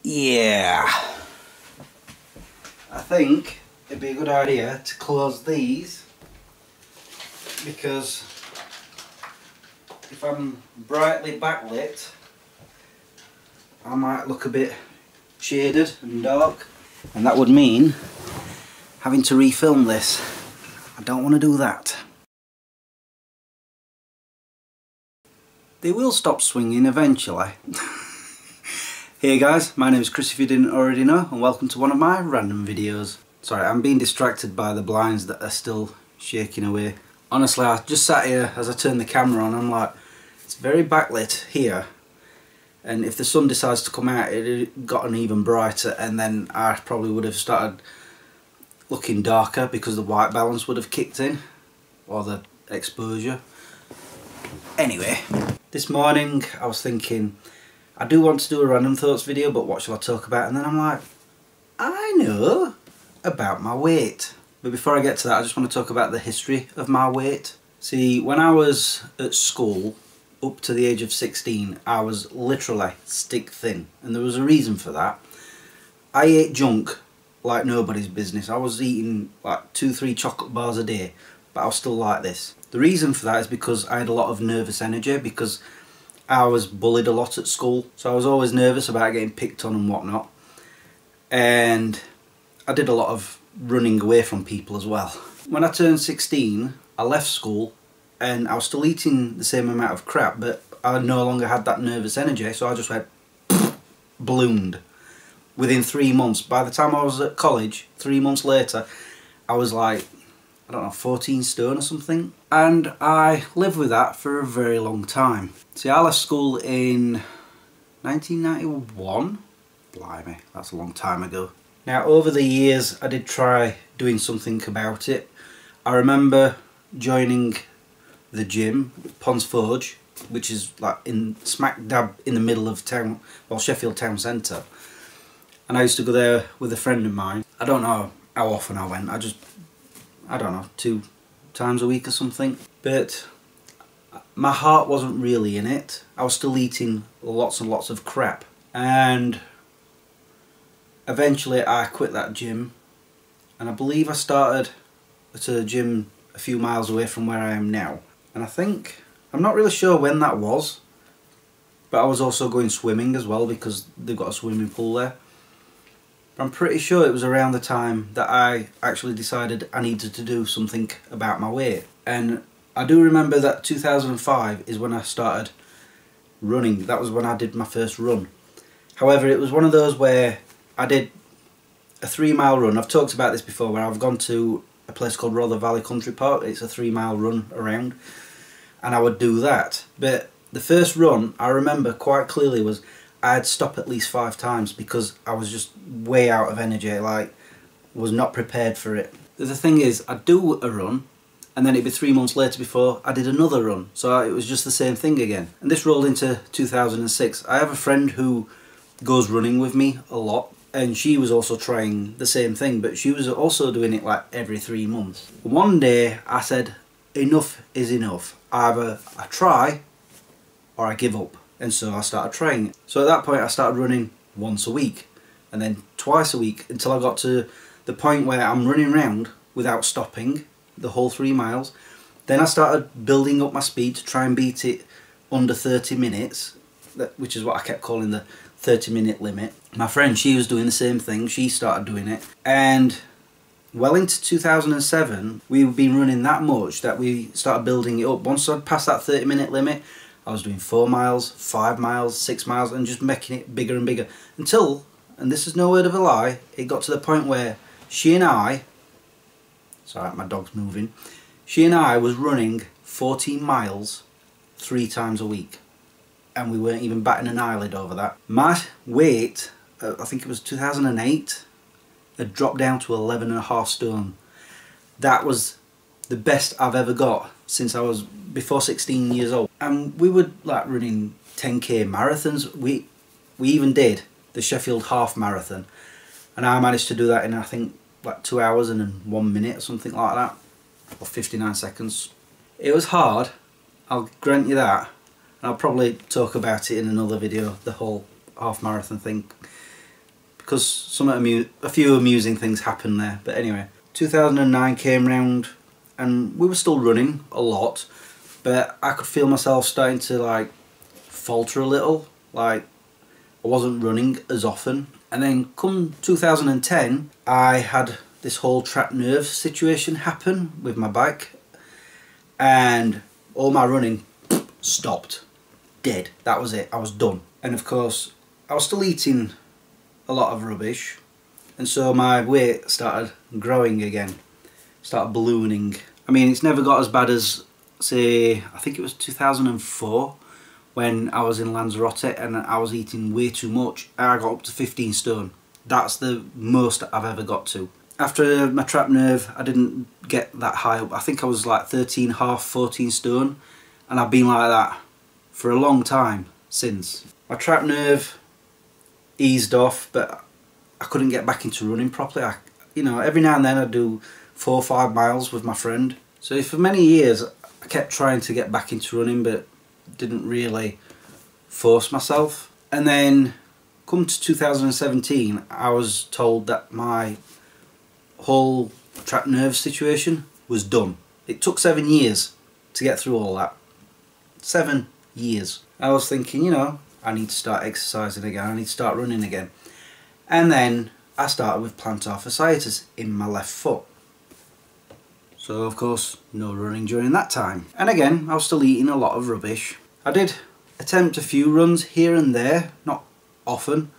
Yeah, I think it'd be a good idea to close these, because if I'm brightly backlit I might look a bit shaded and dark, and that would mean having to refilm this. I don't want to do that. They will stop swinging eventually. Hey guys, my name is Chris if you didn't already know, and welcome to one of my random videos. Sorry, I'm being distracted by the blinds that are still shaking away. Honestly, I just sat here as I turned the camera on, I'm like, it's very backlit here, and if the sun decides to come out it gotten even brighter, and then I probably would have started looking darker because the white balance would have kicked in, or the exposure. Anyway, this morning I was thinking, I do want to do a random thoughts video, but what shall I talk about? And then I'm like, I know about my weight. But before I get to that, I just want to talk about the history of my weight. See, when I was at school, up to the age of 16, I was literally stick thin. And there was a reason for that. I ate junk like nobody's business. I was eating like 2-3 chocolate bars a day, but I was still like this. The reason for that is because I had a lot of nervous energy, because I was bullied a lot at school, so I was always nervous about getting picked on and whatnot. And I did a lot of running away from people as well. When I turned 16, I left school and I was still eating the same amount of crap, but I no longer had that nervous energy, so I just went ballooned. Within 3 months, by the time I was at college, 3 months later, I was like, I don't know, 14 stone or something. And I lived with that for a very long time. See, I left school in 1991. Blimey, that's a long time ago. Now, over the years, I did try doing something about it. I remember joining the gym, Ponds Forge, which is like in smack dab in the middle of town, well, Sheffield town centre. And I used to go there with a friend of mine. I don't know how often I went. I don't know, 2 times a week or something. But my heart wasn't really in it. I was still eating lots and lots of crap. And eventually I quit that gym. And I believe I started at a gym a few miles away from where I am now. And I think, I'm not really sure when that was, but I was also going swimming as well because they've got a swimming pool there. I'm pretty sure it was around the time that I actually decided I needed to do something about my weight. And I do remember that 2005 is when I started running. That was when I did my first run. However, it was one of those where I did a 3-mile run. I've talked about this before, where I've gone to a place called Rother Valley Country Park. It's a 3-mile run around, and I would do that. But the first run I remember quite clearly was I'd stop at least 5 times because I was just way out of energy, like was not prepared for it. The thing is, I'd do a run and then it'd be 3 months later before I did another run, so it was just the same thing again. And this rolled into 2006. I have a friend who goes running with me a lot, and she was also trying the same thing, but she was also doing it like every 3 months. One day I said, enough is enough. Either I try or I give up. And so I started trying it. So at that point I started running once a week, and then twice a week, until I got to the point where I'm running around without stopping the whole 3 miles. Then I started building up my speed to try and beat it under 30 minutes, which is what I kept calling the 30-minute limit. My friend, she was doing the same thing. She started doing it, and well into 2007 we've been running that much that we started building it up. Once I'd passed that 30-minute limit, I was doing 4 miles, 5 miles, 6 miles, and just making it bigger and bigger until, and this is no word of a lie, it got to the point where she and I, sorry my dog's moving, she and I was running 14 miles 3 times a week, and we weren't even batting an eyelid over that. My weight, I think it was 2008, had dropped down to 11.5 stone. That was the best I've ever got since I was before 16 years old. And we were like running 10k marathons. We even did the Sheffield half marathon, and I managed to do that in, I think, like 2 hours and 1 minute or something like that, or 59 seconds. It was hard, I'll grant you that, and I'll probably talk about it in another video, the whole half marathon thing. because a few amusing things happened there. But anyway, 2009 came round and we were still running a lot, but I could feel myself starting to like falter a little, like I wasn't running as often. And then come 2010, I had this whole trapped nerve situation happen with my bike, and all my running stopped, dead. That was it, I was done. And of course I was still eating a lot of rubbish, and so my weight started growing again, started ballooning. I mean, it's never got as bad as, say, I think it was 2004 when I was in Lanzarote and I was eating way too much. I got up to 15 stone. That's the most I've ever got to. After my trapped nerve, I didn't get that high up. I think I was like 13, half 14 stone, and I've been like that for a long time since. My trapped nerve eased off, but I couldn't get back into running properly. You know, every now and then I'd do 4 or 5 miles with my friend. So for many years I kept trying to get back into running, but didn't really force myself. And then come to 2017, I was told that my whole trapped nerve situation was done. It took 7 years to get through all that. 7 years. I was thinking, you know, I need to start exercising again, I need to start running again. And then I started with plantar fasciitis in my left foot. So of course, no running during that time. And again, I was still eating a lot of rubbish. I did attempt a few runs here and there, not often.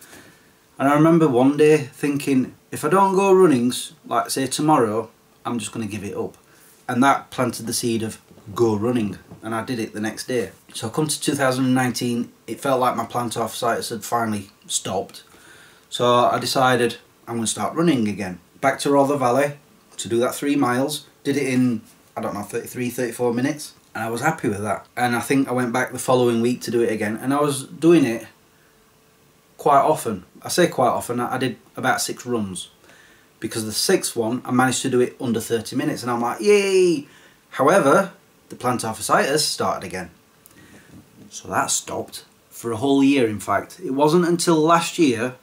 And I remember one day thinking, if I don't go running, like say tomorrow, I'm just going to give it up. And that planted the seed of go running, and I did it the next day. So come to 2019, it felt like my plantar fasciitis had finally stopped. So I decided I'm going to start running again. Back to Rother Valley to do that 3 miles. Did it in, I don't know, 33, 34 minutes. And I was happy with that. And I think I went back the following week to do it again. And I was doing it quite often. I say quite often, I did about 6 runs. Because the 6th one, I managed to do it under 30 minutes. And I'm like, yay! However, the plantar fasciitis started again. So that stopped for a whole year, in fact. It wasn't until last year,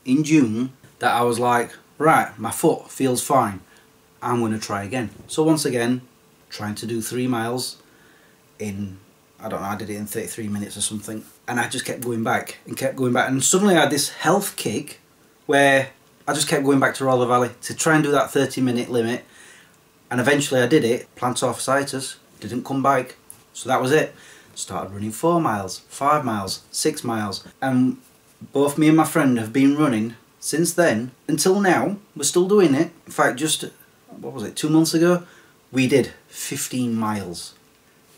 in June, that I was like, right, my foot feels fine. I'm going to try again. So once again, trying to do 3 miles in, I don't know, I did it in 33 minutes or something. And I just kept going back and kept going back. And suddenly I had this health kick where I just kept going back to Rother Valley to try and do that 30-minute limit. And eventually I did it. Plantar fasciitis didn't come back. So that was it. Started running 4 miles, 5 miles, 6 miles. And both me and my friend have been running since then until now. We're still doing it. In fact, just, what was it, 2 months ago, we did 15 miles.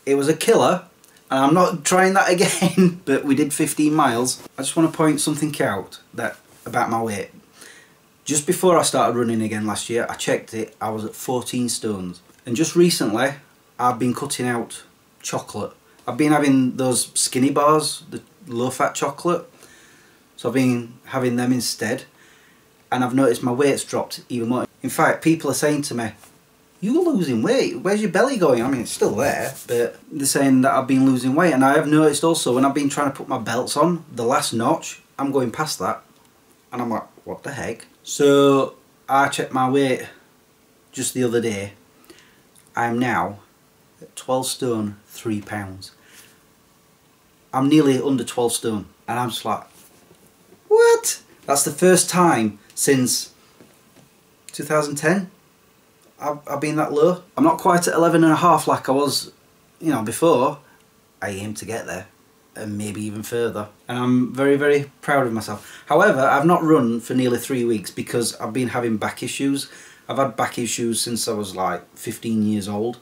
It was a killer, and I'm not trying that again, but we did 15 miles. I just want to point something out about my weight. Just before I started running again last year, I checked it, I was at 14 stones. And just recently, I've been cutting out chocolate. I've been having those skinny bars, the low-fat chocolate. So I've been having them instead. And I've noticed my weight's dropped even more. In fact, people are saying to me, you're losing weight, where's your belly going? I mean, it's still there, but they're saying that I've been losing weight. And I have noticed also when I've been trying to put my belts on, the last notch, I'm going past that. And I'm like, what the heck? So I checked my weight just the other day. I'm now at 12 stone, 3 pounds. I'm nearly under 12 stone. And I'm just like, what? That's the first time since 2010 I've been that low. I'm not quite at 11.5 like I was, you know, before. I aim to get there and maybe even further. And I'm very, very proud of myself. However, I've not run for nearly 3 weeks because I've been having back issues. I've had back issues since I was like 15 years old.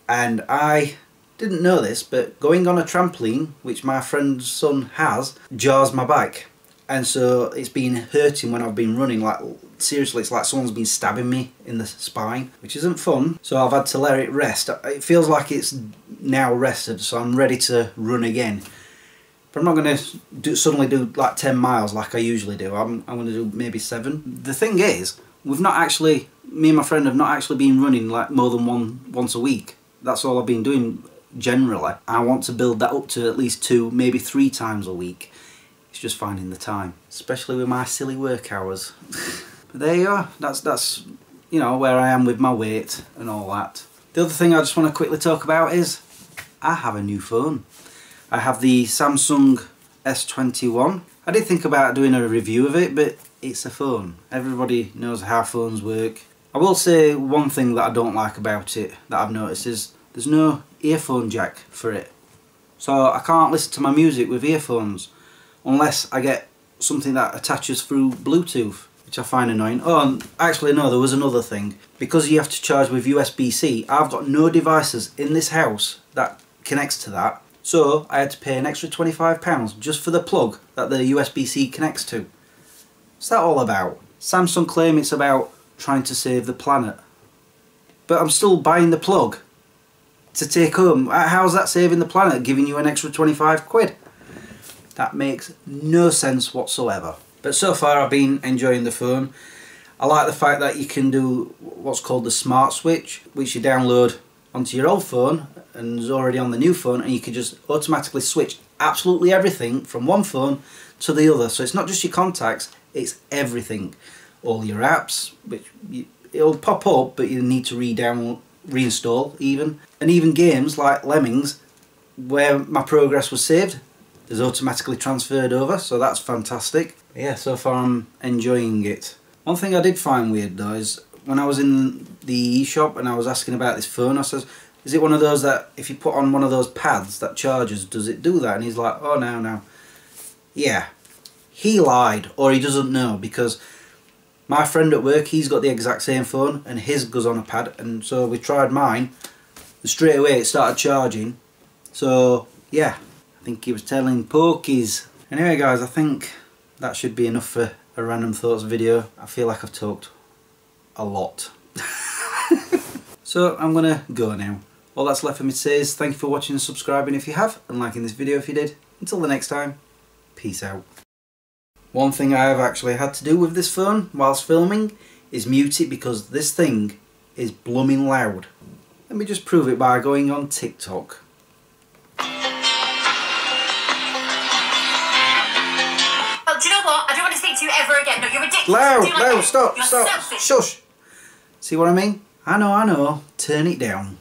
And I didn't know this, but going on a trampoline, which my friend's son has, jars my back. And so it's been hurting when I've been running, like seriously, it's like someone's been stabbing me in the spine, which isn't fun. So I've had to let it rest. It feels like it's now rested, so I'm ready to run again. But I'm not going to suddenly do like 10 miles like I usually do. I'm going to do maybe 7. The thing is, we've not actually, me and my friend have not actually been running like more than once a week. That's all I've been doing generally. I want to build that up to at least 2, maybe 3 times a week. It's It's just finding the time, especially with my silly work hours. But there you are, that's you know, where I am with my weight and all that. The other thing I just want to quickly talk about is I have a new phone. I have the Samsung S21. I did think about doing a review of it, but it's a phone. Everybody knows how phones work. I will say one thing that I don't like about it that I've noticed is there's no earphone jack for it. So I can't listen to my music with earphones unless I get something that attaches through Bluetooth, which I find annoying. Oh, and actually no, there was another thing. Because you have to charge with USB-C, I've got no devices in this house that connects to that. So I had to pay an extra £25 just for the plug that the USB-C connects to. What's that all about? Samsung claim it's about trying to save the planet. But I'm still buying the plug to take home. How's that saving the planet, giving you an extra 25 quid? That makes no sense whatsoever. But so far I've been enjoying the phone. I like the fact that you can do what's called the smart switch, which you download onto your old phone and is already on the new phone, and you can just automatically switch absolutely everything from one phone to the other. So it's not just your contacts, it's everything. All your apps, which it'll pop up but you need to reinstall even. And even games like Lemmings, where my progress was saved, is automatically transferred over, so that's fantastic. Yeah, so far I'm enjoying it. One thing I did find weird though is when I was in the eShop and I was asking about this phone, I says, is it one of those that if you put on one of those pads that charges, does it do that? And he's like, oh no. Yeah, he lied, or he doesn't know, because my friend at work, he's got the exact same phone and his goes on a pad, and so we tried mine and straight away it started charging. So yeah, I think he was telling pokies. Anyway guys, I think that should be enough for a random thoughts video. I feel like I've talked a lot. So I'm gonna go now. All that's left for me to say is thank you for watching and subscribing if you have, and liking this video if you did. Until the next time, peace out. One thing I have actually had to do with this phone whilst filming is mute it, because this thing is blooming loud. Let me just prove it by going on TikTok. Do you know what? I don't want to speak to you ever again. No, you're ridiculous. Loud, stop, you're stop, selfish. shush. See what I mean? I know, turn it down.